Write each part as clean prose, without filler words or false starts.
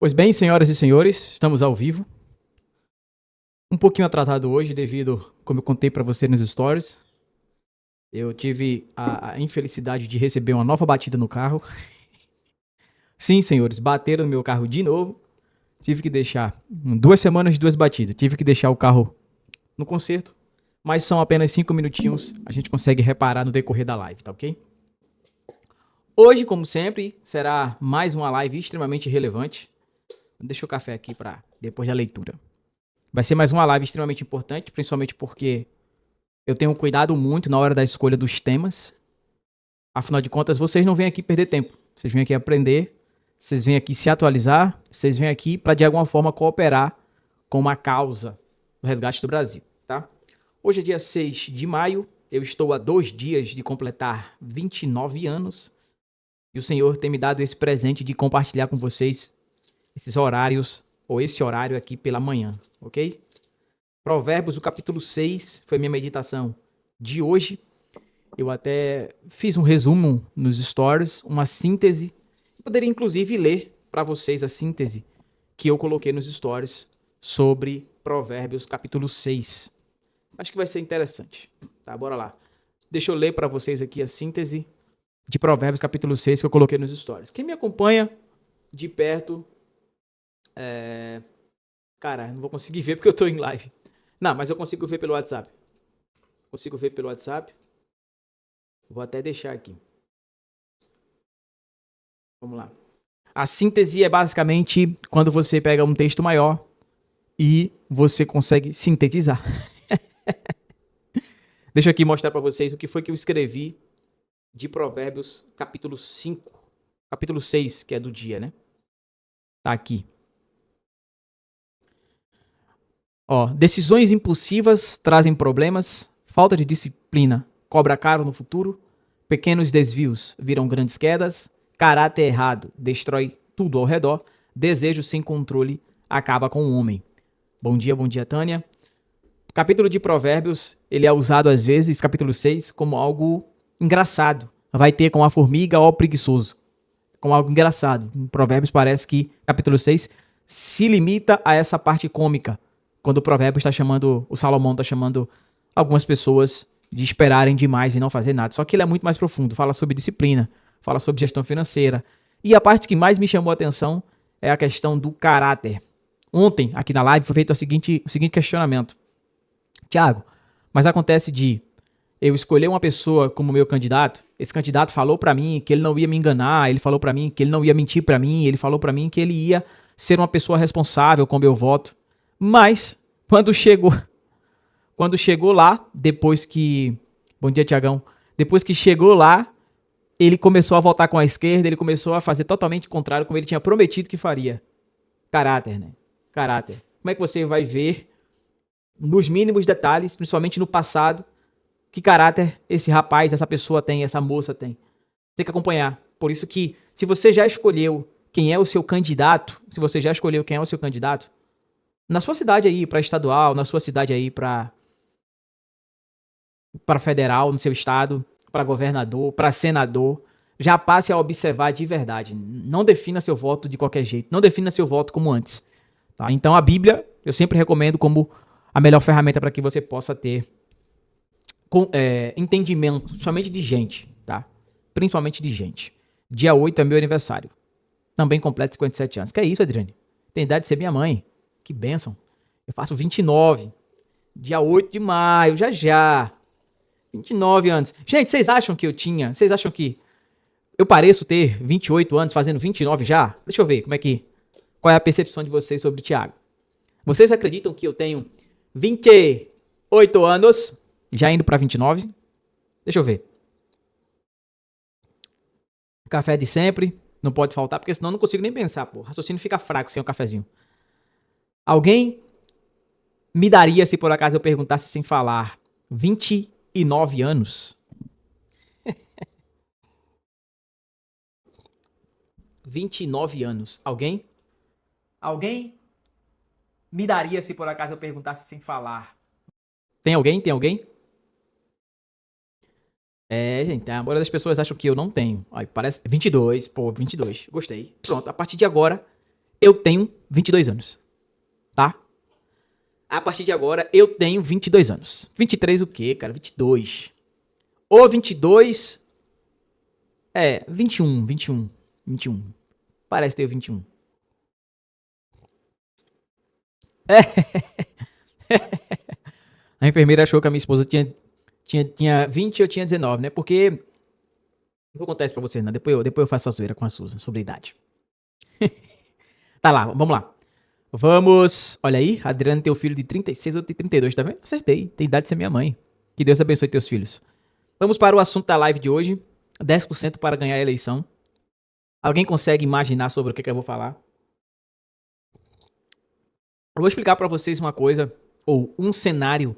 Pois bem, senhoras e senhores, estamos ao vivo. Um pouquinho atrasado hoje, devido, como eu contei para você nos stories, eu tive a infelicidade de receber uma nova batida no carro. Sim, senhores, bateram no meu carro de novo. Tive que deixar 2 semanas de 2 batidas. Tive que deixar o carro no conserto, mas são apenas 5 minutinhos. A gente consegue reparar no decorrer da live, tá ok? Hoje, como sempre, será mais uma live extremamente relevante. Deixa o café aqui para depois da leitura. Vai ser mais uma live extremamente importante, principalmente porque eu tenho cuidado muito na hora da escolha dos temas. Afinal de contas, vocês não vêm aqui perder tempo. Vocês vêm aqui aprender, vocês vêm aqui se atualizar, vocês vêm aqui para de alguma forma cooperar com uma causa do resgate do Brasil, tá? Hoje é dia 6 de maio, eu estou a 2 dias de completar 29 anos e o Senhor tem me dado esse presente de compartilhar com vocês esses horários, ou esse horário aqui pela manhã, ok? Provérbios, o capítulo 6, foi minha meditação de hoje. Eu até fiz um resumo nos stories, uma síntese. Eu poderia inclusive ler para vocês a síntese que eu coloquei nos stories sobre Provérbios, capítulo 6. Acho que vai ser interessante. Tá, bora lá. Deixa eu ler para vocês aqui a síntese de Provérbios, capítulo 6, que eu coloquei nos stories. Quem me acompanha de perto... Cara, não vou conseguir ver porque eu tô em live. Não, mas eu consigo ver pelo WhatsApp. Consigo ver pelo WhatsApp. Vou até deixar aqui. Vamos lá. A síntese é basicamente quando você pega um texto maior e você consegue sintetizar. Deixa eu aqui mostrar para vocês o que foi que eu escrevi de Provérbios, capítulo 5. Capítulo 6, que é do dia, né? Tá aqui. Ó, decisões impulsivas trazem problemas, falta de disciplina cobra caro no futuro, pequenos desvios viram grandes quedas, caráter errado destrói tudo ao redor, desejo sem controle acaba com o homem. Bom dia, Tânia. O capítulo de Provérbios, ele é usado às vezes, capítulo 6, como algo engraçado. Vai ter com a formiga ou preguiçoso. Com algo engraçado. Em Provérbios parece que capítulo 6 se limita a essa parte cômica. Quando o Provérbio está chamando, o Salomão está chamando algumas pessoas de esperarem demais e não fazer nada. Só que ele é muito mais profundo. Fala sobre disciplina, fala sobre gestão financeira. E a parte que mais me chamou a atenção é a questão do caráter. Ontem, aqui na live, foi feito o seguinte questionamento. Tiago, mas acontece de eu escolher uma pessoa como meu candidato, esse candidato falou para mim que ele não ia me enganar, ele falou para mim que ele não ia mentir para mim, ele falou para mim que ele ia ser uma pessoa responsável com o meu voto. Mas, quando chegou lá, depois que... Bom dia, Tiagão. Depois que chegou lá, ele começou a voltar com a esquerda, ele começou a fazer totalmente o contrário, como ele tinha prometido que faria. Caráter, né? Caráter. Como é que você vai ver, nos mínimos detalhes, principalmente no passado, que caráter esse rapaz, essa pessoa tem, essa moça tem? Tem que acompanhar. Por isso que, se você já escolheu quem é o seu candidato, na sua cidade aí, para estadual, na sua cidade aí, para federal, no seu estado, para governador, para senador, já passe a observar de verdade. Não defina seu voto de qualquer jeito. Não defina seu voto como antes. Tá? Então, a Bíblia, eu sempre recomendo como a melhor ferramenta para que você possa ter entendimento, somente de gente, tá? Principalmente de gente. Dia 8 é meu aniversário. Também completo 57 anos. Que é isso, Adriane? Tem idade de ser minha mãe. Que bênção. Eu faço 29. Dia 8 de maio, já já. 29 anos. Gente, vocês acham que eu pareço ter 28 anos fazendo 29 já? Deixa eu ver qual é a percepção de vocês sobre o Thiago. Vocês acreditam que eu tenho 28 anos, já indo pra 29? Deixa eu ver. Café de sempre, não pode faltar, porque senão eu não consigo nem pensar, pô. O raciocínio fica fraco sem um cafezinho. Alguém me daria, se por acaso eu perguntasse sem falar, 29 anos? 29 anos. Alguém? Alguém me daria, se por acaso eu perguntasse sem falar? Tem alguém? Tem alguém? É, gente, a maioria das pessoas acham que eu não tenho. Aí, parece 22, pô, 22. Gostei. Pronto, a partir de agora, eu tenho 22 anos, tá? A partir de agora, eu tenho 22 anos. 23 o quê, cara? 22. Ou 22... 21. Parece ter 21. A enfermeira achou que a minha esposa tinha 20 e eu tinha 19, né? Porque... Não vou contar isso pra vocês, não. Depois eu faço a zoeira com a Susan sobre a idade. Tá lá, vamos lá. Vamos... Olha aí, Adriano tem o filho de 36, outro de 32, tá vendo? Acertei. Tem idade de ser minha mãe. Que Deus abençoe teus filhos. Vamos para o assunto da live de hoje. 10% para ganhar a eleição. Alguém consegue imaginar sobre o que eu vou falar? Eu vou explicar para vocês uma coisa, ou um cenário,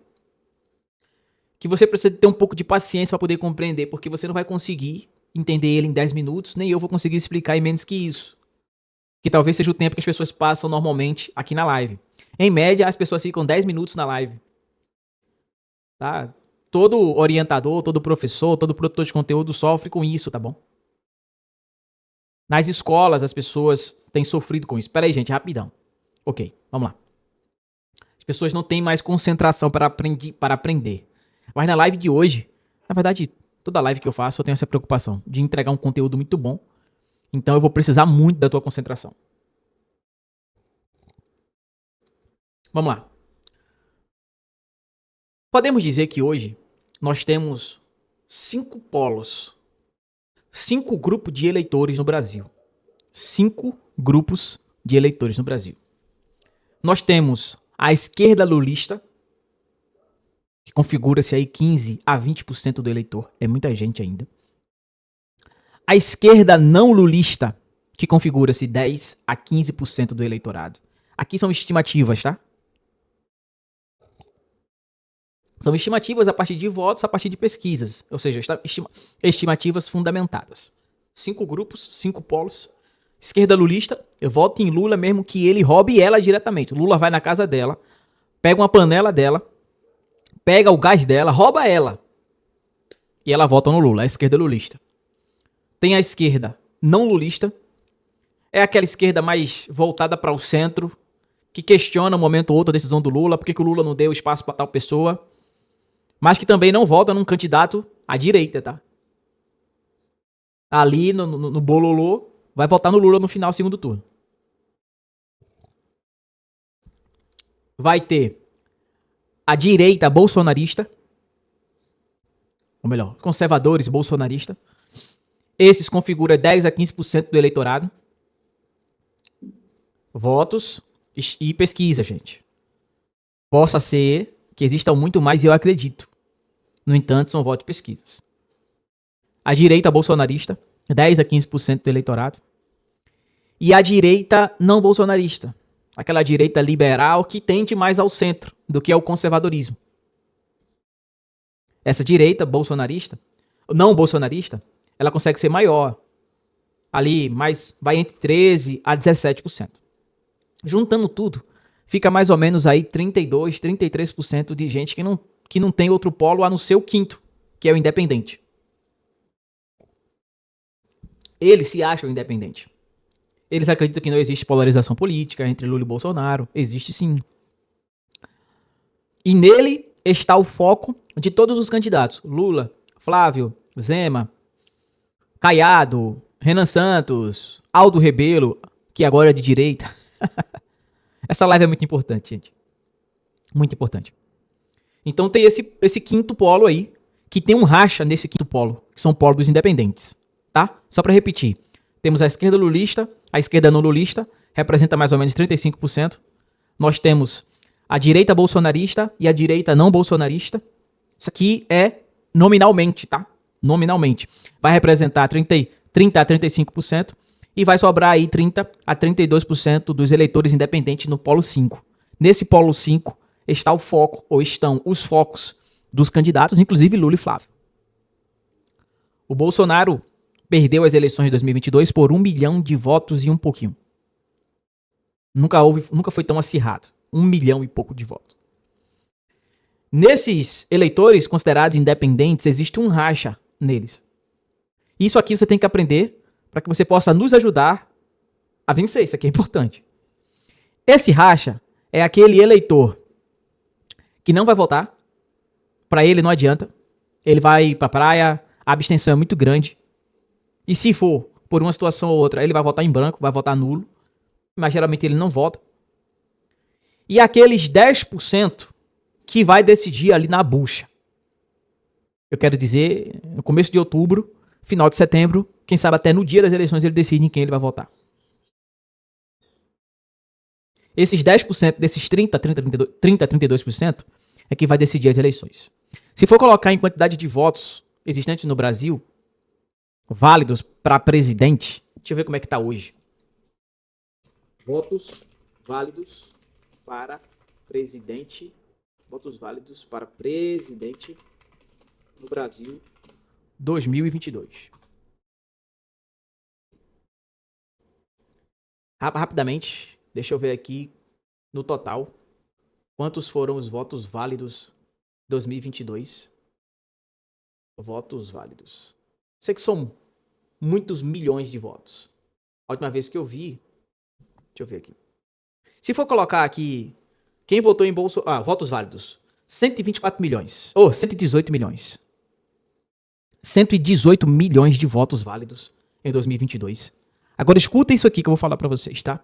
que você precisa ter um pouco de paciência para poder compreender, porque você não vai conseguir entender ele em 10 minutos, nem eu vou conseguir explicar em menos que isso. Que talvez seja o tempo que as pessoas passam normalmente aqui na live. Em média, as pessoas ficam 10 minutos na live. Tá? Todo orientador, todo professor, todo produtor de conteúdo sofre com isso, tá bom? Nas escolas, as pessoas têm sofrido com isso. Pera aí, gente, rapidão. Ok, vamos lá. As pessoas não têm mais concentração para aprender. Mas na live de hoje, na verdade, toda live que eu faço, eu tenho essa preocupação de entregar um conteúdo muito bom. Então eu vou precisar muito da tua concentração. Vamos lá. Podemos dizer que hoje nós temos 5 polos, 5 grupos de eleitores no Brasil. 5 grupos de eleitores no Brasil. Nós temos a esquerda lulista, que configura-se aí 15 a 20% do eleitor. É muita gente ainda. A esquerda não lulista, que configura-se 10 a 15% do eleitorado. Aqui são estimativas, tá? São estimativas a partir de votos, a partir de pesquisas. Ou seja, estimativas fundamentadas. 5 grupos, 5 polos. Esquerda lulista, eu voto em Lula mesmo que ele roube ela diretamente. Lula vai na casa dela, pega uma panela dela, pega o gás dela, rouba ela. E ela vota no Lula, a esquerda lulista. Tem a esquerda não lulista. É aquela esquerda mais voltada para o centro, que questiona um momento ou outro a decisão do Lula, porque que o Lula não deu espaço para tal pessoa, mas que também não vota num candidato à direita, tá? Ali no bololô, vai votar no Lula no final do segundo turno. Vai ter a direita bolsonarista, ou melhor, conservadores bolsonaristas. Esses configuram 10 a 15% do eleitorado. Votos e pesquisa, gente. Possa ser que existam muito mais e eu acredito. No entanto, são votos e pesquisas. A direita bolsonarista, 10 a 15% do eleitorado. E a direita não bolsonarista. Aquela direita liberal que tende mais ao centro do que ao conservadorismo. Essa direita bolsonarista, não bolsonarista, ela consegue ser maior. Ali, mais, vai entre 13 a 17%. Juntando tudo, fica mais ou menos aí 32, 33% de gente que não tem outro polo a não ser o quinto, que é o independente. Eles se acham independentes. Eles acreditam que não existe polarização política entre Lula e Bolsonaro. Existe sim. E nele está o foco de todos os candidatos. Lula, Flávio, Zema, Caiado, Renan Santos, Aldo Rebelo, que agora é de direita. Essa live é muito importante, gente. Muito importante. Então tem esse quinto polo aí, que tem um racha nesse quinto polo, que são polos dos independentes. Tá? Só para repetir. Temos a esquerda lulista, a esquerda não lulista, representa mais ou menos 35%. Nós temos a direita bolsonarista e a direita não bolsonarista. Isso aqui é nominalmente, tá? Nominalmente. Vai representar 30 a 35% e vai sobrar aí 30 a 32% dos eleitores independentes no polo 5. Nesse polo 5 está o foco, ou estão os focos dos candidatos, inclusive Lula e Flávio. O Bolsonaro perdeu as eleições de 2022 por 1 milhão de votos e um pouquinho. Nunca foi tão acirrado. 1 milhão e pouco de votos. Nesses eleitores considerados independentes, existe um racha neles. Isso aqui você tem que aprender para que você possa nos ajudar a vencer. Isso aqui é importante. Esse racha é aquele eleitor que não vai votar, para ele não adianta, ele vai pra praia, a abstenção é muito grande, e se for por uma situação ou outra, ele vai votar em branco, vai votar nulo, mas geralmente ele não vota. E aqueles 10% que vai decidir ali na bucha. Eu quero dizer, no começo de outubro, final de setembro, quem sabe até no dia das eleições ele decide em quem ele vai votar. Esses 10% desses 32% é que vai decidir as eleições. Se for colocar em quantidade de votos existentes no Brasil, válidos para presidente, deixa eu ver como é que tá hoje. Votos válidos para presidente. Votos válidos para presidente no Brasil 2022. Rapidamente, deixa eu ver aqui no total quantos foram os votos válidos 2022. Votos válidos. Sei que são muitos milhões de votos. A última vez que eu vi, deixa eu ver aqui. Se for colocar aqui quem votou em Bolsonaro, votos válidos, 124 milhões, ou 118 milhões. 118 milhões de votos válidos em 2022. Agora escuta isso aqui que eu vou falar pra vocês, tá?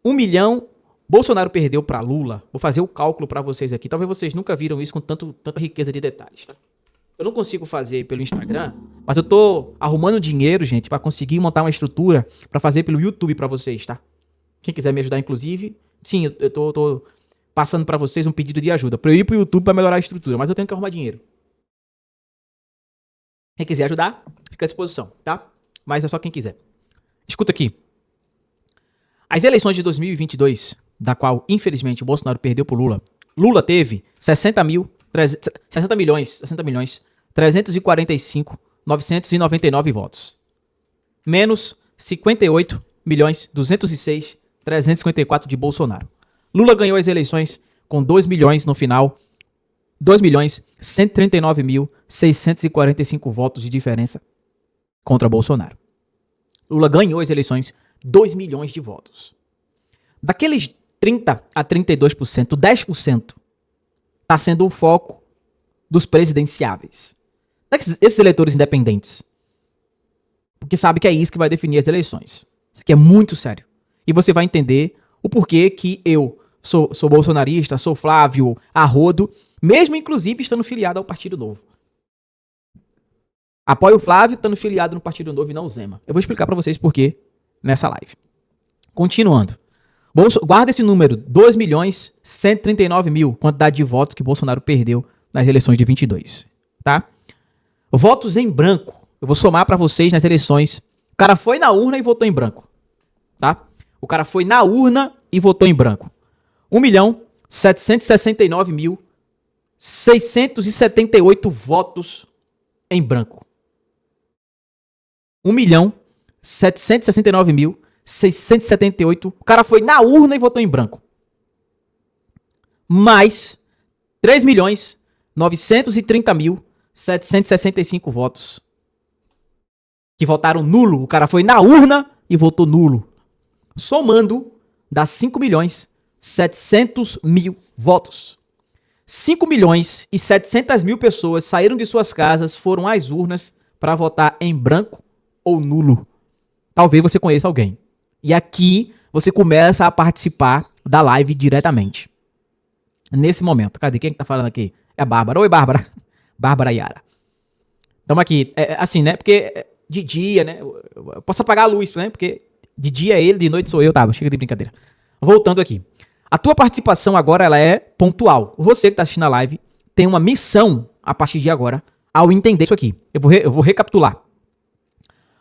1 milhão, Bolsonaro perdeu pra Lula. Vou fazer o cálculo pra vocês aqui. Talvez vocês nunca viram isso com tanta riqueza de detalhes, tá? Eu não consigo fazer pelo Instagram, mas eu tô arrumando dinheiro, gente, pra conseguir montar uma estrutura pra fazer pelo YouTube pra vocês, tá? Quem quiser me ajudar, inclusive, sim, eu tô passando pra vocês um pedido de ajuda pra eu ir pro YouTube pra melhorar a estrutura, mas eu tenho que arrumar dinheiro. Quem quiser ajudar, fica à disposição, tá? Mas é só quem quiser. Escuta aqui. As eleições de 2022, da qual, infelizmente, o Bolsonaro perdeu pro Lula, Lula teve 60 milhões, 345.999 votos. Menos 58 milhões, 206.354 de Bolsonaro. Lula ganhou as eleições com 2 milhões no final, 2.139.645 votos de diferença contra Bolsonaro. Lula ganhou as eleições 2 milhões de votos. Daqueles 30 a 32%, 10% está sendo o foco dos presidenciáveis. Esses eleitores independentes. Porque sabe que é isso que vai definir as eleições. Isso aqui é muito sério. E você vai entender o porquê que eu sou bolsonarista, sou Flávio Arrodo, mesmo inclusive estando filiado ao Partido Novo. Apoio o Flávio estando filiado no Partido Novo e não o Zema. Eu vou explicar pra vocês por quê nessa live. Continuando. Guarda esse número, 2.139.000, quantidade de votos que Bolsonaro perdeu nas eleições de 22, tá? Votos em branco. Eu vou somar pra vocês nas eleições. O cara foi na urna e votou em branco, tá? O cara foi na urna e votou em branco. 1.769.678 votos em branco. 1.769.678. O cara foi na urna e votou em branco. Mais 3.930.765 votos que votaram nulo. O cara foi na urna e votou nulo. Somando, dá 5.700.000 votos. 5.700.000 pessoas saíram de suas casas, foram às urnas para votar em branco ou nulo. Talvez você conheça alguém. E aqui você começa a participar da live diretamente. Nesse momento. Cadê? Quem que tá falando aqui? É a Bárbara. Oi, Bárbara. Bárbara Yara. Tamo aqui. Assim, né? Porque de dia, né? Eu posso apagar a luz, né? Porque de dia é ele, de noite sou eu. Tá, chega de brincadeira. Voltando aqui. A tua participação agora, ela é pontual. Você que tá assistindo a live tem uma missão a partir de agora ao entender isso aqui. Eu vou recapitular.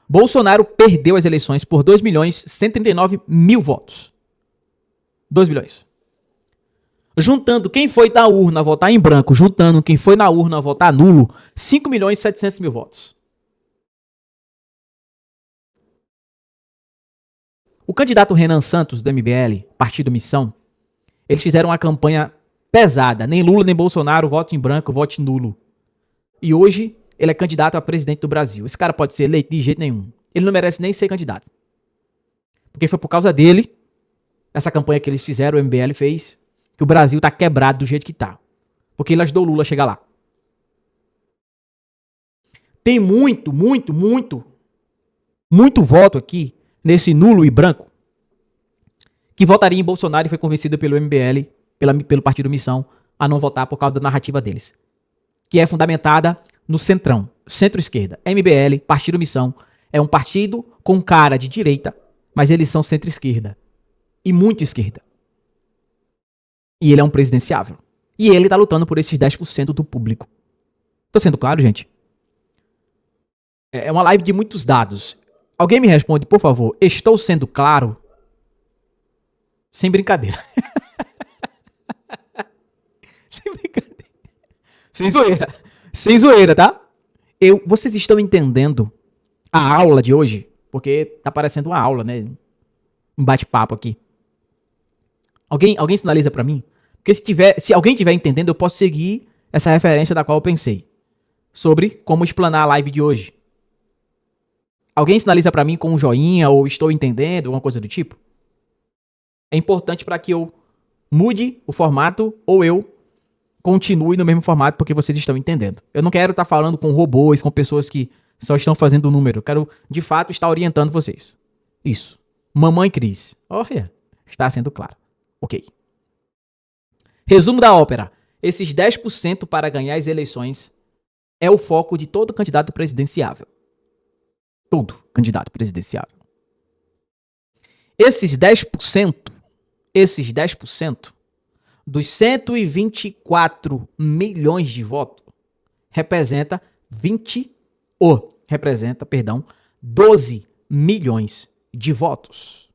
Bolsonaro perdeu as eleições por 2.139.000 votos. 2 milhões. Juntando quem foi na urna votar em branco, juntando quem foi na urna votar nulo, 5.700.000 votos. O candidato Renan Santos, do MBL, Partido Missão, eles fizeram uma campanha pesada. Nem Lula, nem Bolsonaro, vote em branco, vote nulo. E hoje, ele é candidato a presidente do Brasil. Esse cara pode ser eleito de jeito nenhum. Ele não merece nem ser candidato. Porque foi por causa dele essa campanha que eles fizeram, o MBL fez, que o Brasil tá quebrado do jeito que tá. Porque ele ajudou o Lula a chegar lá. Tem muito voto aqui, nesse nulo e branco, que votaria em Bolsonaro e foi convencido pelo MBL, pelo Partido Missão, a não votar por causa da narrativa deles. Que é fundamentada no centrão, centro-esquerda. MBL, Partido Missão, é um partido com cara de direita, mas eles são centro-esquerda. E muito esquerda. E ele é um presidenciável. E ele tá lutando por esses 10% do público. Tô sendo claro, gente? É uma live de muitos dados. Alguém me responde, por favor, estou sendo claro? Sem brincadeira. Sem brincadeira. Sem zoeira. Sem zoeira, tá? Vocês estão entendendo a aula de hoje? Porque tá parecendo uma aula, né? Um bate-papo aqui. Alguém sinaliza pra mim? Porque se alguém estiver entendendo, eu posso seguir essa referência da qual eu pensei. Sobre como explanar a live de hoje. Alguém sinaliza pra mim com um joinha ou estou entendendo, alguma coisa do tipo? É importante para que eu mude o formato ou eu continue no mesmo formato porque vocês estão entendendo. Eu não quero estar falando com robôs, com pessoas que só estão fazendo número. Eu quero, de fato, estar orientando vocês. Isso. Mamãe Cris. Olha, está sendo claro. Ok. Resumo da ópera. Esses 10% para ganhar as eleições é o foco de todo candidato presidenciável. Todo candidato presidenciável. Esses 10% dos 124 milhões de votos representa 12 milhões de votos.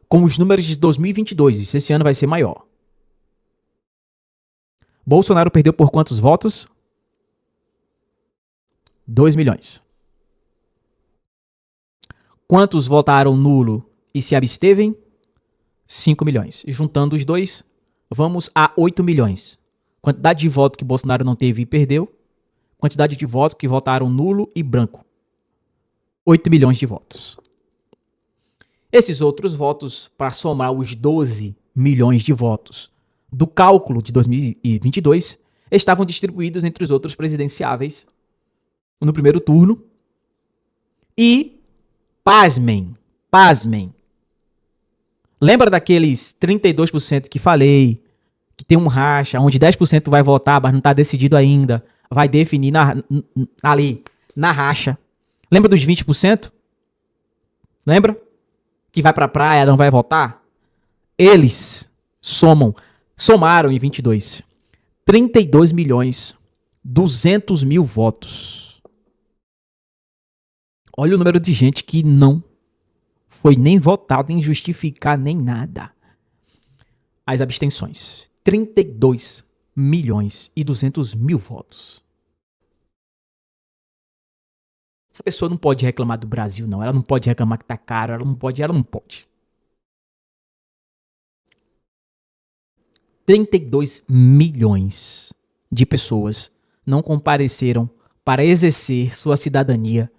Com os números de 2022, esse ano vai ser maior. Bolsonaro perdeu por quantos votos? 2 milhões. Quantos votaram nulo e se abstevem? 5 milhões. E juntando os dois, vamos a 8 milhões. Quantidade de votos que Bolsonaro não teve e perdeu. Quantidade de votos que votaram nulo e branco. 8 milhões de votos. Esses outros votos, para somar os 12 milhões de votos do cálculo de 2022, estavam distribuídos entre os outros presidenciáveis no primeiro turno. E, pasmem, lembra daqueles 32% que falei, que tem um racha, onde 10% vai votar, mas não está decidido ainda, vai definir ali, na racha. Lembra dos 20%? Lembra? Que vai pra praia, não vai votar? Eles somaram em 22, 32 milhões 200 mil votos. Olha o número de gente que não foi nem votado, nem justificar, nem nada. As abstenções. 32 milhões e 200 mil votos. Essa pessoa não pode reclamar do Brasil, não. Ela não pode reclamar que tá caro. Ela não pode. 32 milhões de pessoas não compareceram para exercer sua cidadania,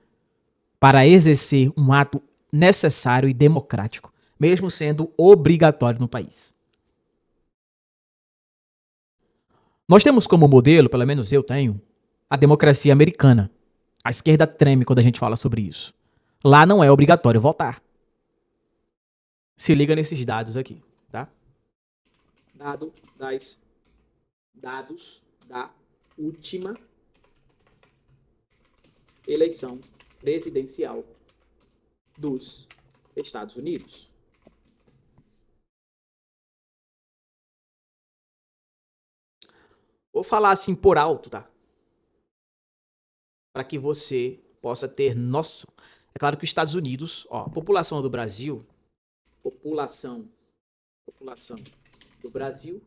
para exercer um ato necessário e democrático, mesmo sendo obrigatório no país. Nós temos como modelo, pelo menos eu tenho, a democracia americana. A esquerda treme quando a gente fala sobre isso. Lá não é obrigatório votar. Se liga nesses dados aqui, tá? Dados da última eleição presidencial dos Estados Unidos. Vou falar assim por alto, tá? Para que você possa ter noção. É claro que os Estados Unidos, ó, a população do Brasil, população do Brasil,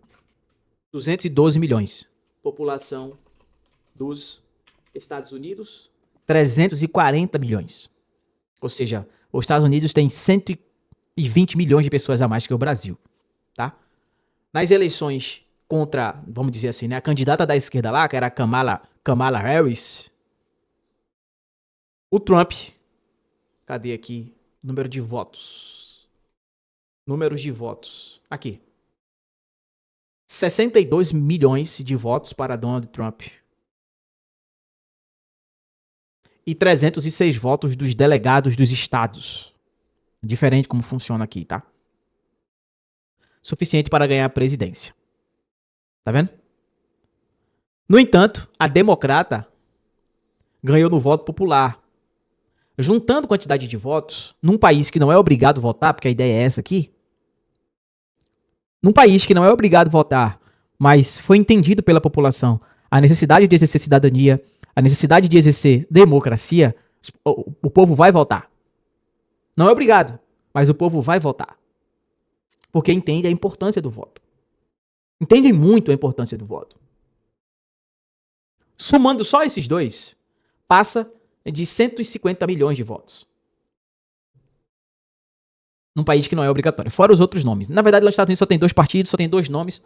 212 milhões. População dos Estados Unidos, 340 milhões. Ou seja, os Estados Unidos tem 120 milhões de pessoas a mais que o Brasil, tá? Nas eleições contra, vamos dizer assim, né, a candidata da esquerda lá, que era a Kamala Harris, o Trump Cadê aqui? Número de votos. Números de votos. Aqui. 62 milhões de votos para Donald Trump. E 306 votos dos delegados dos estados. Diferente como funciona aqui, tá? Suficiente para ganhar a presidência. Tá vendo? No entanto, a democrata ganhou no voto popular. Juntando quantidade de votos, num país que não é obrigado a votar, porque a ideia é essa aqui, num país que não é obrigado a votar, mas foi entendido pela população a necessidade de exercer cidadania, a necessidade de exercer democracia, o povo vai votar. Não é obrigado, mas o povo vai votar. Porque entende a importância do voto. Entende muito a importância do voto. Somando só esses dois, passa de 150 milhões de votos. Num país que não é obrigatório. Fora os outros nomes. Na verdade, lá nos Estados Unidos só tem 2 partidos, só tem 2 nomes.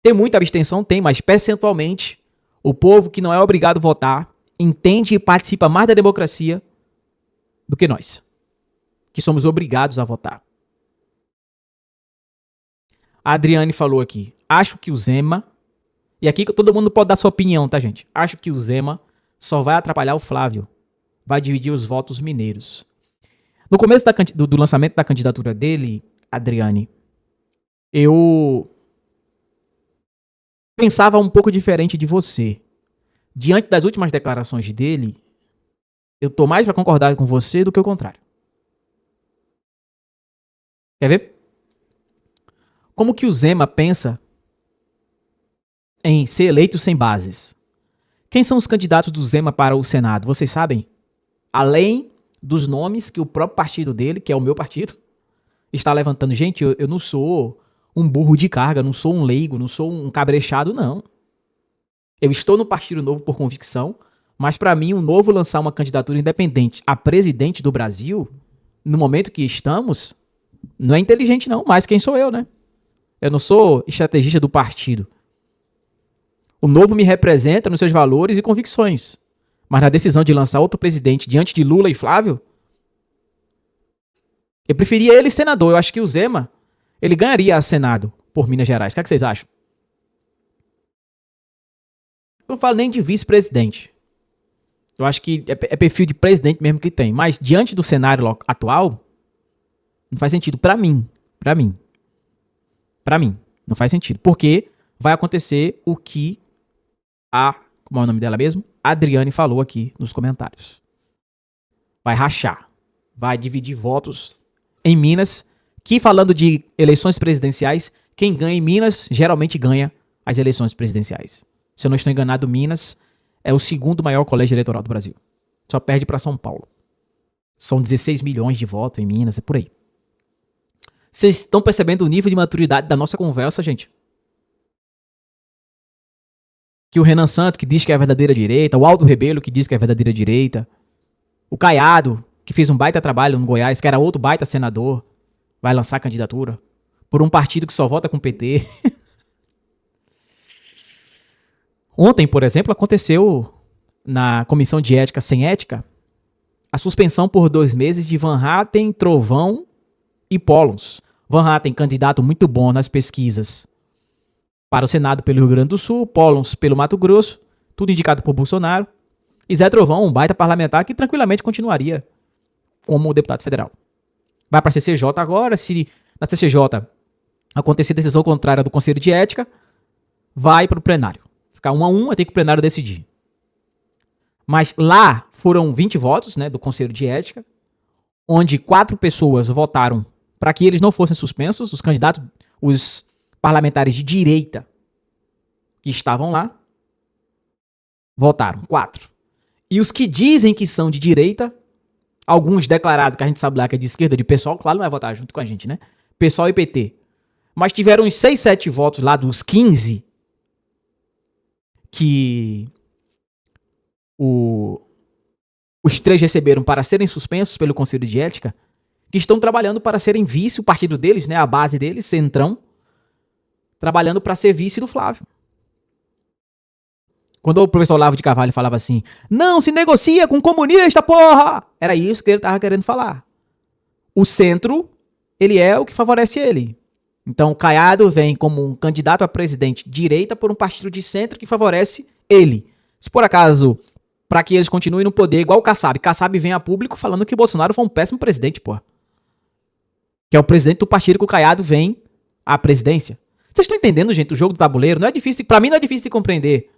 Tem muita abstenção? Tem, mas percentualmente, o povo que não é obrigado a votar entende e participa mais da democracia do que nós, que somos obrigados a votar. A Adriane falou aqui, acho que o Zema, e aqui todo mundo pode dar sua opinião, tá, gente? Acho que o Zema só vai atrapalhar o Flávio, vai dividir os votos mineiros. No começo do lançamento da candidatura dele, Adriane, eu pensava um pouco diferente de você. Diante das últimas declarações dele, eu tô mais para concordar com você do que o contrário. Quer ver? Como que o Zema pensa em ser eleito sem bases? Quem são os candidatos do Zema para o Senado? Vocês sabem? Além dos nomes que o próprio partido dele, que é o meu partido, está levantando. Gente, eu não sou um burro de carga, não sou um leigo, não sou um cabrechado, não. Eu estou no Partido Novo por convicção, mas para mim o Novo lançar uma candidatura independente a presidente do Brasil, no momento que estamos, não é inteligente não, mas quem sou eu, né? Eu não sou estrategista do partido. O Novo me representa nos seus valores e convicções. Mas na decisão de lançar outro presidente diante de Lula e Flávio, eu preferia ele senador. Eu acho que o Zema, ele ganharia a Senado por Minas Gerais. O que é que vocês acham? Eu não falo nem de vice-presidente. Eu acho que é perfil de presidente mesmo que tem. Mas diante do cenário atual, não faz sentido. Pra mim. Não faz sentido. Porque vai acontecer o que como é o nome dela mesmo? Adriane falou aqui nos comentários. Vai rachar. Vai dividir votos em Minas. Que falando de eleições presidenciais, quem ganha em Minas geralmente ganha as eleições presidenciais. Se eu não estou enganado, Minas é o segundo maior colégio eleitoral do Brasil. Só perde para São Paulo. São 16 milhões de votos em Minas, é por aí. Vocês estão percebendo o nível de maturidade da nossa conversa, gente? Que o Renan Santos, que diz que é a verdadeira direita, o Aldo Rebelo, que diz que é a verdadeira direita, o Caiado, que fez um baita trabalho no Goiás, que era outro baita senador, vai lançar candidatura por um partido que só vota com o PT. Ontem, por exemplo, aconteceu na Comissão de Ética Sem Ética a suspensão por 2 meses de Van Hatten, Trovão e Polons. Van Hatten, candidato muito bom nas pesquisas para o Senado pelo Rio Grande do Sul, Polons pelo Mato Grosso, tudo indicado por Bolsonaro, e Zé Trovão, um baita parlamentar que tranquilamente continuaria como deputado federal. Vai para a CCJ agora, se na CCJ acontecer decisão contrária do Conselho de Ética, vai para o plenário. Ficar 1-1, vai ter que o plenário decidir. Mas lá foram 20 votos, né, do Conselho de Ética, onde 4 pessoas votaram para que eles não fossem suspensos, os candidatos, os parlamentares de direita que estavam lá, votaram, 4. E os que dizem que são de direita, alguns declarados que a gente sabe lá que é de esquerda, de pessoal, claro, não vai votar junto com a gente, né? Pessoal e PT. Mas tiveram uns 6, 7 votos lá dos 15 que os 3 receberam para serem suspensos pelo Conselho de Ética, que estão trabalhando para serem vice, o partido deles, né, a base deles, Centrão, trabalhando para ser vice do Flávio. Quando o professor Olavo de Carvalho falava assim, não se negocia com comunista, porra! Era isso que ele tava querendo falar. O centro, ele é o que favorece ele. Então o Caiado vem como um candidato a presidente direita por um partido de centro que favorece ele. Se por acaso, para que eles continuem no poder, igual o Kassab. Kassab vem a público falando que o Bolsonaro foi um péssimo presidente, porra. Que é o presidente do partido que o Caiado vem à presidência. Vocês estão entendendo, gente, o jogo do tabuleiro? Não é difícil, pra mim não é difícil de compreender.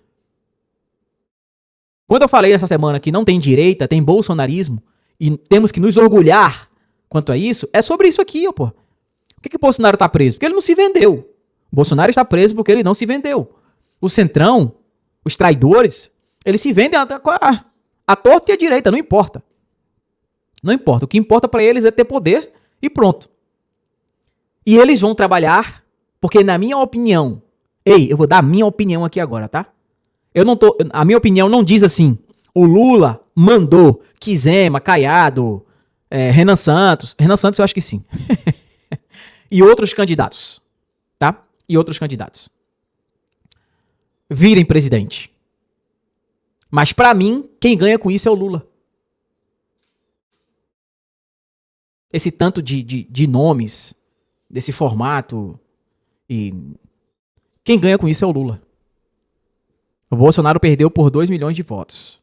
Quando eu falei essa semana que não tem direita, tem bolsonarismo, e temos que nos orgulhar quanto a isso, é sobre isso aqui, ó, pô. Por que o Bolsonaro tá preso? Porque ele não se vendeu. O Bolsonaro está preso porque ele não se vendeu. O Centrão, os traidores, eles se vendem a torta e a direita, não importa. Não importa. O que importa pra eles é ter poder e pronto. E eles vão trabalhar, porque na minha opinião, eu vou dar a minha opinião aqui agora, tá? A minha opinião não diz assim, o Lula mandou que Zema, Caiado, Renan Santos eu acho que sim. E outros candidatos, tá? E outros candidatos virem presidente. Mas pra mim, quem ganha com isso é o Lula. Esse tanto de nomes, desse formato, e quem ganha com isso é o Lula. O Bolsonaro perdeu por 2 milhões de votos.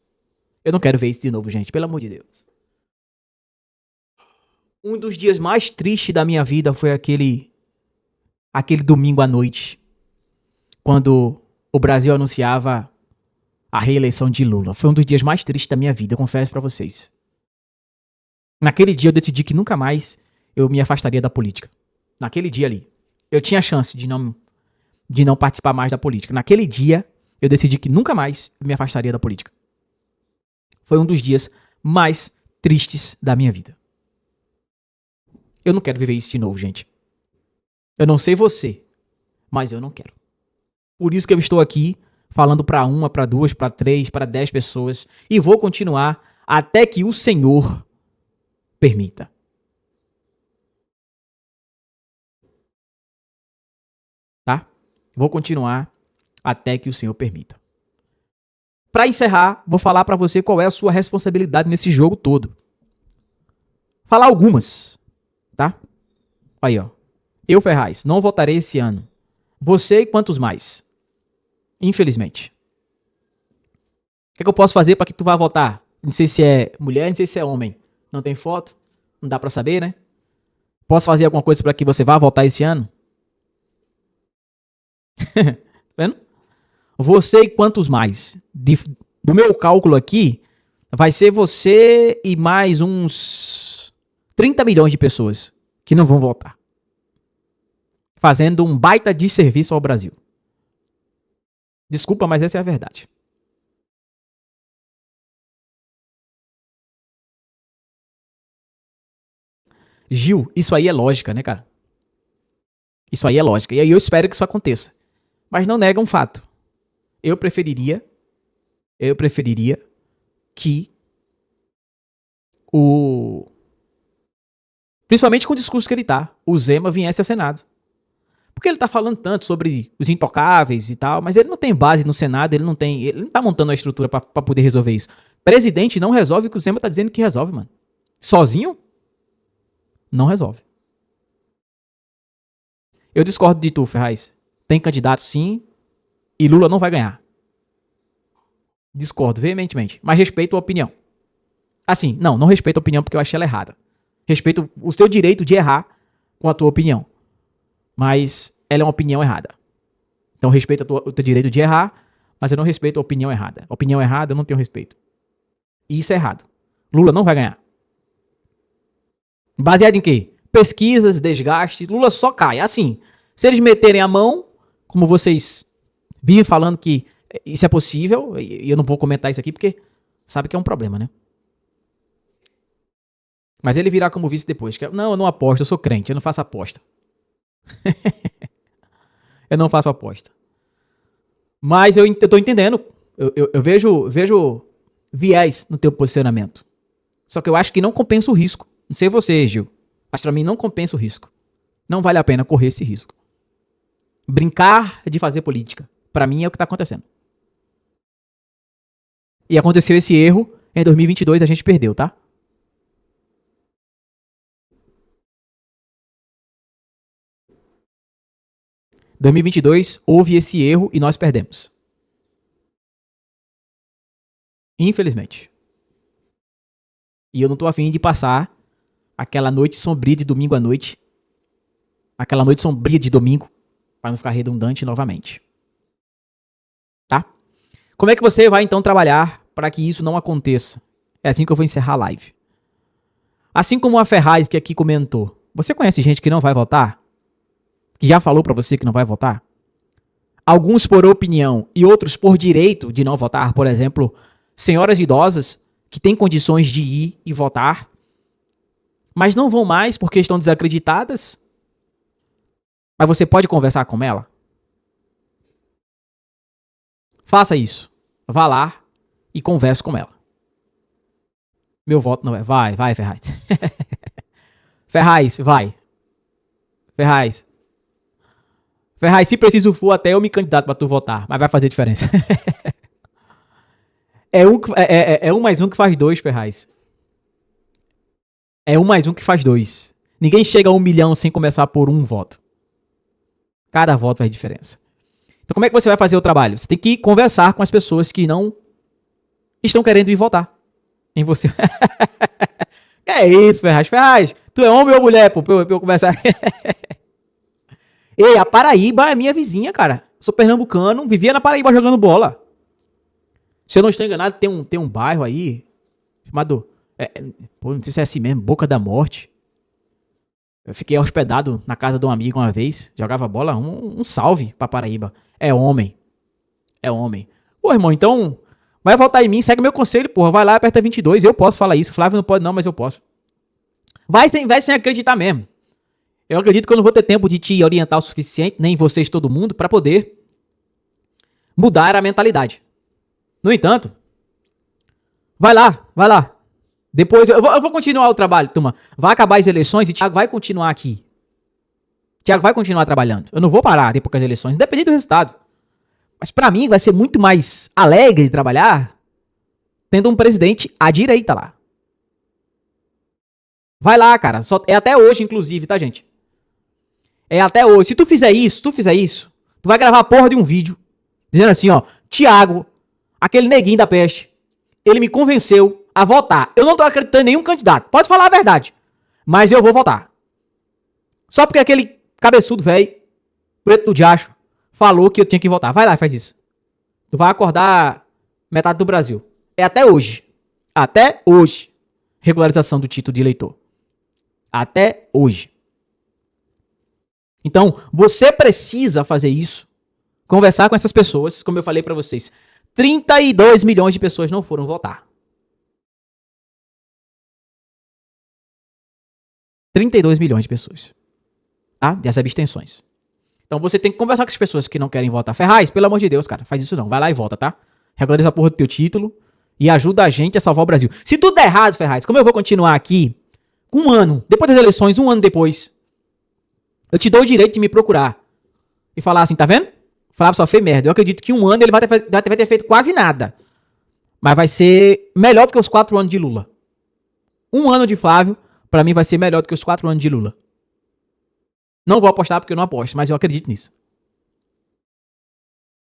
Eu não quero ver isso de novo, gente, pelo amor de Deus. Um dos dias mais tristes da minha vida foi aquele domingo à noite, quando o Brasil anunciava a reeleição de Lula. Foi um dos dias mais tristes da minha vida, eu confesso pra vocês. Naquele dia eu decidi que nunca mais eu me afastaria da política. Naquele dia ali. Eu tinha a chance de não participar mais da política. Naquele dia eu decidi que nunca mais eu me afastaria da política. Foi um dos dias mais tristes da minha vida. Eu não quero viver isso de novo, gente. Eu não sei você, mas eu não quero. Por isso que eu estou aqui falando para uma, para duas, para três, para 10 pessoas e vou continuar até que o Senhor permita. Tá? Vou continuar até que o Senhor permita. Para encerrar, vou falar para você qual é a sua responsabilidade nesse jogo todo. Falar algumas, tá? Aí, ó. Eu, Ferraz, não votarei esse ano. Você e quantos mais? Infelizmente. O que eu posso fazer para que tu vá votar? Não sei se é mulher, não sei se é homem. Não tem foto? Não dá para saber, né? Posso fazer alguma coisa para que você vá votar esse ano? Vendo? Você e quantos mais? Do meu cálculo aqui, vai ser você e mais uns 30 milhões de pessoas que não vão votar. Fazendo um baita desserviço ao Brasil. Desculpa, mas essa é a verdade. Gil, isso aí é lógica, né, cara? Isso aí é lógica. E aí eu espero que isso aconteça. Mas não nega um fato. Eu preferiria que principalmente com o discurso que ele tá, o Zema viesse ao Senado. Porque ele tá falando tanto sobre os intocáveis e tal, mas ele não tem base no Senado, ele não tá montando uma estrutura pra poder resolver isso. Presidente não resolve o que o Zema tá dizendo que resolve, mano. Sozinho? Não resolve. Eu discordo de tu, Ferraz. Tem candidato sim, e Lula não vai ganhar. Discordo veementemente, mas respeito a opinião. Assim, não respeito a opinião porque eu achei ela errada. Respeito o teu direito de errar com a tua opinião. Mas ela é uma opinião errada. Então respeito o teu direito de errar, mas eu não respeito a opinião errada. A opinião errada eu não tenho respeito. E isso é errado. Lula não vai ganhar. Baseado em quê? Pesquisas, desgaste. Lula só cai. Assim, se eles meterem a mão, como vocês vinham falando que isso é possível, e eu não vou comentar isso aqui porque sabe que é um problema, né? Mas ele virá como vice depois. Não, eu não aposto, eu sou crente, eu não faço aposta. Eu não faço aposta. Mas eu tô entendendo. Eu vejo viés no teu posicionamento. Só que eu acho que não compensa o risco. Não sei você, Gil. Mas pra mim não compensa o risco. Não vale a pena correr esse risco. Brincar de fazer política. Pra mim é o que tá acontecendo. E aconteceu esse erro, em 2022 a gente perdeu, tá? Em 2022 houve esse erro e nós perdemos. Infelizmente. E eu não tô afim de passar aquela noite sombria de domingo à noite, aquela noite sombria de domingo, para não ficar redundante novamente. Tá? Como é que você vai então trabalhar para que isso não aconteça? É assim que eu vou encerrar a live. Assim como a Ferraz que aqui comentou, você conhece gente que não vai votar? Que já falou para você que não vai votar? Alguns por opinião e outros por direito de não votar, por exemplo, senhoras idosas que têm condições de ir e votar, mas não vão mais porque estão desacreditadas. Mas você pode conversar com ela? Faça isso. Vá lá e converse com ela. Meu voto não é. Vai, Ferraz. Ferraz, vai. Ferraz, se preciso for, até eu me candidato pra tu votar, mas vai fazer diferença. É um mais um que faz dois, Ferraz. É um mais um que faz dois. Ninguém chega a 1 milhão sem começar por um voto. Cada voto faz diferença. Então como é que você vai fazer o trabalho? Você tem que conversar com as pessoas que não estão querendo ir votar em você. Que é isso, Ferraz? Ferraz, tu é homem ou mulher, pô, pra eu conversar? Ei, a Paraíba é minha vizinha, cara. Sou pernambucano, vivia na Paraíba jogando bola. Se eu não estou enganado, tem um bairro aí chamado... pô, não sei se é assim mesmo, Boca da Morte. Eu fiquei hospedado na casa de um amigo uma vez, jogava bola, um salve pra Paraíba. É homem. Pô, irmão, então, vai votar em mim, segue meu conselho, porra, vai lá, aperta 22, eu posso falar isso, Flávio não pode não, mas eu posso. Vai sem acreditar mesmo. Eu acredito que eu não vou ter tempo de te orientar o suficiente, nem vocês, todo mundo, pra poder mudar a mentalidade. No entanto, vai lá. Depois, eu vou continuar o trabalho, turma. Vai acabar as eleições e Thiago vai continuar aqui. Thiago vai continuar trabalhando. Eu não vou parar depois das eleições, independente do resultado. Mas pra mim vai ser muito mais alegre de trabalhar tendo um presidente à direita lá. Vai lá, cara. É até hoje, inclusive, tá, gente? É até hoje. Se tu fizer isso, tu vai gravar a porra de um vídeo dizendo assim, ó, Thiago, aquele neguinho da peste, ele me convenceu a votar. Eu não tô acreditando em nenhum candidato. Pode falar a verdade. Mas eu vou votar. Só porque aquele cabeçudo velho, preto do diacho, falou que eu tinha que votar. Vai lá e faz isso. Tu vai acordar metade do Brasil. É até hoje. Até hoje. Regularização do título de eleitor. Até hoje. Então, você precisa fazer isso. Conversar com essas pessoas, como eu falei pra vocês. 32 milhões de pessoas não foram votar. 32 milhões de pessoas. Tá? Das abstenções. Então você tem que conversar com as pessoas que não querem votar. Ferraz, pelo amor de Deus, cara, faz isso não. Vai lá e vota, tá? Regulariza a porra do teu título e ajuda a gente a salvar o Brasil. Se tudo der errado, Ferraz, como eu vou continuar aqui com um ano, depois das eleições, um ano depois, eu te dou o direito de me procurar e falar assim, tá vendo? Flávio só fez merda. Eu acredito que um ano ele vai ter feito quase nada. Mas vai ser melhor do que os 4 anos de Lula. Um ano de Flávio, pra mim, vai ser melhor do que os 4 anos de Lula. Não vou apostar porque eu não aposto, mas eu acredito nisso.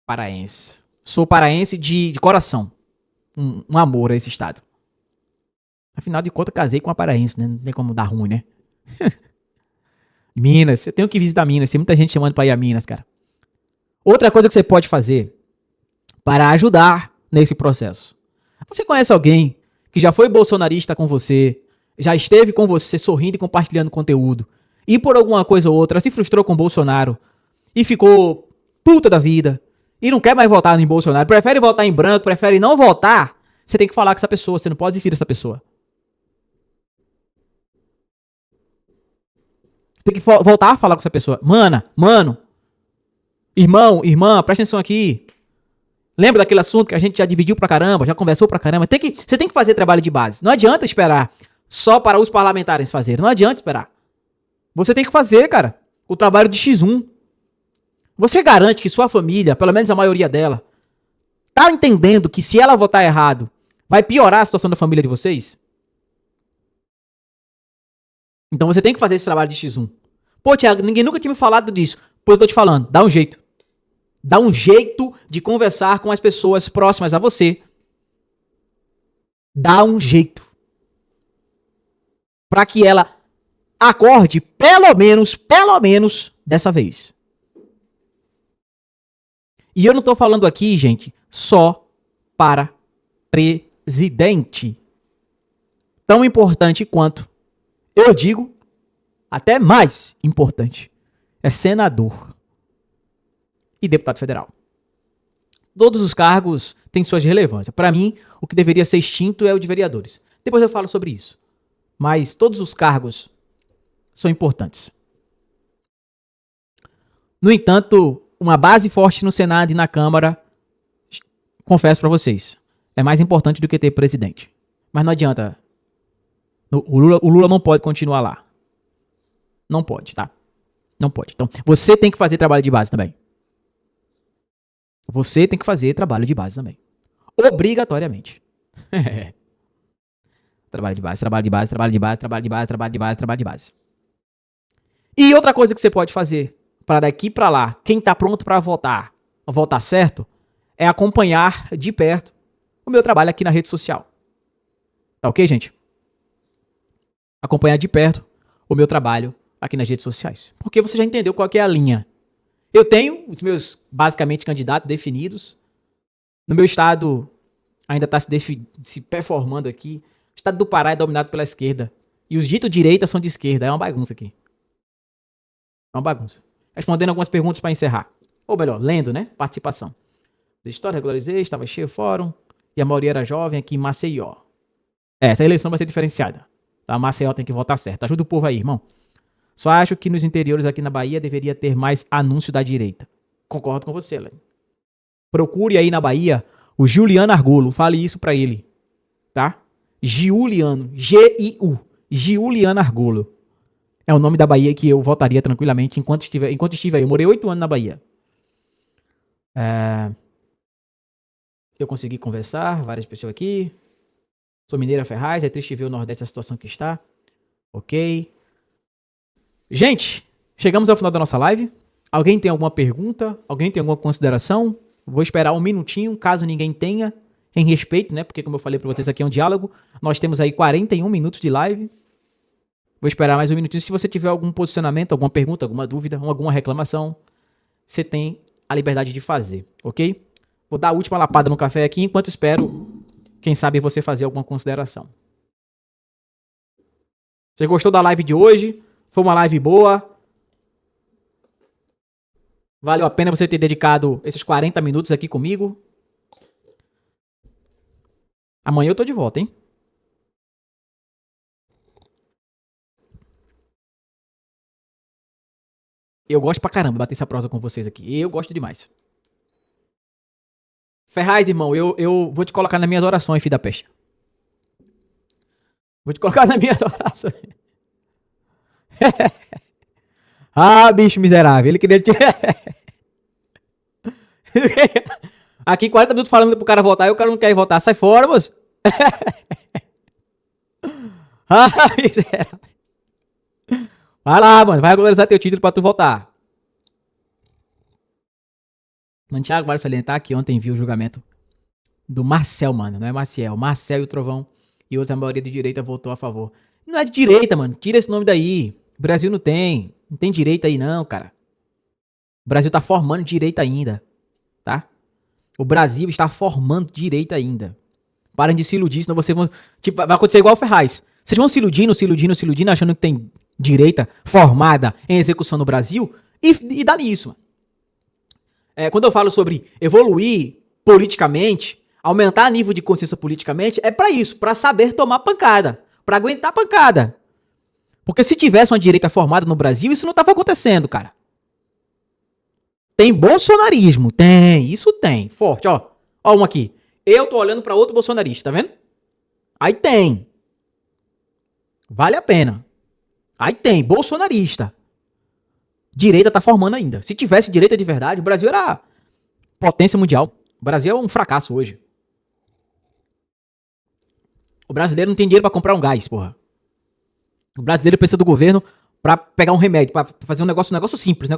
Paraense. Sou paraense de coração. Um amor a esse estado. Afinal de contas, casei com uma paraense, né? Não tem como dar ruim, né? Minas. Eu tenho que visitar Minas. Tem muita gente chamando pra ir a Minas, cara. Outra coisa que você pode fazer para ajudar nesse processo. Você conhece alguém que já foi bolsonarista com você, já esteve com você sorrindo e compartilhando conteúdo, e por alguma coisa ou outra se frustrou com o Bolsonaro e ficou puta da vida e não quer mais votar em Bolsonaro, prefere votar em branco, prefere não votar, você tem que falar com essa pessoa, você não pode desistir dessa pessoa. Você tem que voltar a falar com essa pessoa. Mano, irmão, irmã, presta atenção aqui. Lembra daquele assunto que a gente já dividiu pra caramba, já conversou pra caramba? Você tem que fazer trabalho de base. Não adianta esperar só para os parlamentares fazerem. Não adianta esperar. Você tem que fazer, cara, o trabalho de X1. Você garante que sua família, pelo menos a maioria dela, tá entendendo que se ela votar errado, Vai piorar a situação da família de vocês? Então você tem que fazer esse trabalho de X1. Pô, Thiago, ninguém nunca tinha me falado disso. Pois eu tô te falando, dá um jeito. Dá um jeito de conversar com as pessoas próximas a você. Dá um jeito. Pra que ela acorde, pelo menos, dessa vez. E eu não tô falando aqui, gente, só para presidente. Tão importante quanto, eu digo, até mais importante, é senador e deputado federal. Todos os cargos têm suas relevâncias. Para mim, o que deveria ser extinto é o de vereadores. Depois eu falo sobre isso. Mas todos os cargos são importantes. No entanto, uma base forte no Senado e na Câmara, confesso para vocês, é mais importante do que ter presidente. Mas não adianta. O Lula não pode continuar lá. Não pode, tá? Não pode. Então, você tem que fazer trabalho de base também. Você tem que fazer trabalho de base também. Obrigatoriamente. Trabalho de base, trabalho de base, trabalho de base, trabalho de base, trabalho de base, trabalho de base. E outra coisa que você pode fazer para daqui para lá, quem tá pronto para votar certo, é acompanhar de perto o meu trabalho aqui na rede social. Tá ok, gente? Acompanhar de perto o meu trabalho aqui nas redes sociais. Porque você já entendeu qual que é a linha. Eu tenho os meus, basicamente, candidatos definidos. No meu estado, ainda está se performando aqui. O estado do Pará é dominado pela esquerda. E os ditos direita são de esquerda. É uma bagunça aqui. É uma bagunça. Respondendo algumas perguntas para encerrar. Ou melhor, lendo, né? Participação. Da história, regularizei, estava cheio o fórum. E a maioria era jovem aqui em Maceió. Essa eleição vai ser diferenciada. Tá? Maceió tem que votar certo. Ajuda o povo aí, irmão. Só acho que nos interiores aqui na Bahia deveria ter mais anúncio da direita. Concordo com você, Len. Procure aí na Bahia o Giuliano Argolo. Fale isso pra ele. Tá? Giuliano. G-I-U. Giuliano Argolo. É o nome da Bahia que eu votaria tranquilamente enquanto estive aí. Eu morei 8 anos na Bahia. Eu consegui conversar, várias pessoas aqui. Sou mineira Ferraz, é triste ver o Nordeste a situação que está. Ok. Gente, chegamos ao final da nossa live. Alguém tem alguma pergunta? Alguém tem alguma consideração? Vou esperar um minutinho, caso ninguém tenha, em respeito, né? Porque como eu falei pra vocês, aqui é um diálogo. Nós temos aí 41 minutos de live. Vou esperar mais um minutinho. Se você tiver algum posicionamento, alguma pergunta, alguma dúvida, alguma reclamação, você tem a liberdade de fazer, ok? Vou dar a última lapada no café aqui, enquanto espero, quem sabe, você fazer alguma consideração. Você gostou da live de hoje? Foi uma live boa? Valeu a pena você ter dedicado esses 40 minutos aqui comigo? Amanhã eu tô de volta, hein? Eu gosto pra caramba de bater essa prosa com vocês aqui. Eu gosto demais. Ferraz, irmão, eu vou te colocar nas minhas orações, filho da peste. Vou te colocar nas minhas orações. Ah, bicho miserável. Ele queria te... Aqui 40 minutos falando pro cara votar e o cara não quer votar. Sai fora, moço. Ah, miserável. Vai lá, mano. Vai regularizar teu título pra tu votar. Mano, Thiago, vale salientar que ontem vi o julgamento do Marcel, mano. Não é Maciel. Marcel e o Trovão. E outra maioria de direita votou a favor. Não é de direita, mano. Tira esse nome daí. O Brasil não tem. Não tem direita aí, não, cara. O Brasil tá formando direita ainda. Tá? O Brasil está formando direita ainda. Parem de se iludir, senão vocês vão... Tipo, vai acontecer igual o Ferraz. Vocês vão se iludindo, achando que tem direita formada em execução no Brasil. E dá nisso, mano. Quando eu falo sobre evoluir politicamente, aumentar nível de consciência politicamente, é pra isso, pra saber tomar pancada, pra aguentar pancada. Porque se tivesse uma direita formada no Brasil, isso não tava acontecendo, cara. Tem bolsonarismo, tem, isso tem, forte, ó. Ó um aqui. Eu tô olhando pra outro bolsonarista, tá vendo? Aí tem. Vale a pena. Aí tem, bolsonarista. Direita tá formando ainda. Se tivesse direita de verdade, o Brasil era potência mundial. O Brasil é um fracasso hoje. O brasileiro não tem dinheiro pra comprar um gás, porra. O brasileiro precisa do governo pra pegar um remédio, pra fazer um negócio simples,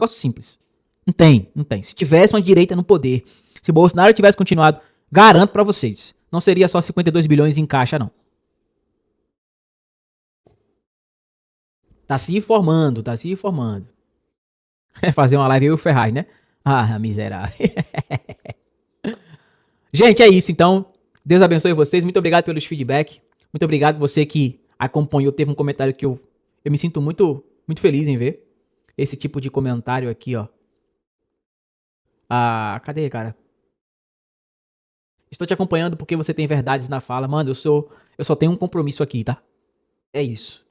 Não tem, não tem. Se tivesse uma direita no poder, se Bolsonaro tivesse continuado, garanto pra vocês, não seria só 52 bilhões em caixa, não. Tá se informando, tá se informando. É fazer uma live eu e o Ferraz, né? Ah, miserável. Gente, é isso então. Deus abençoe vocês. Muito obrigado pelos feedback. Muito obrigado você que acompanhou. Teve um comentário que eu me sinto muito feliz em ver. Esse tipo de comentário aqui, ó. Ah, cadê, cara? Estou te acompanhando porque você tem verdades na fala. Mano, eu só tenho um compromisso aqui, tá? É isso.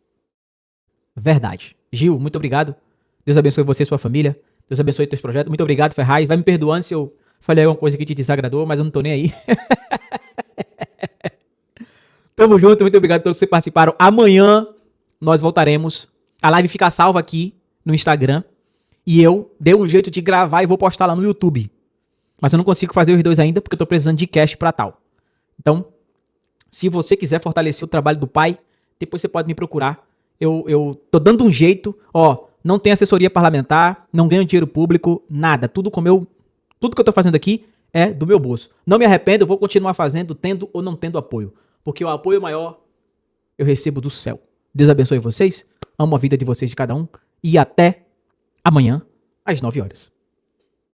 Verdade. Gil, muito obrigado. Deus abençoe você e sua família. Deus abençoe teus projetos. Muito obrigado, Ferraz. Vai me perdoando se eu falei alguma coisa que te desagradou, mas eu não tô nem aí. Tamo junto, muito obrigado a todos que participaram. Amanhã nós voltaremos. A live fica salva aqui no Instagram. E eu dei um jeito de gravar e vou postar lá no YouTube. Mas eu não consigo fazer os dois ainda porque eu tô precisando de cash pra tal. Então, se você quiser fortalecer o trabalho do pai, depois você pode me procurar. Eu tô dando um jeito. Ó, não tem assessoria parlamentar, não ganho dinheiro público, nada. Tudo que eu tô fazendo aqui é do meu bolso. Não me arrependo, eu vou continuar fazendo, tendo ou não tendo apoio. Porque o apoio maior eu recebo do céu. Deus abençoe vocês. Amo a vida de vocês, de cada um. E até amanhã, às 9 horas.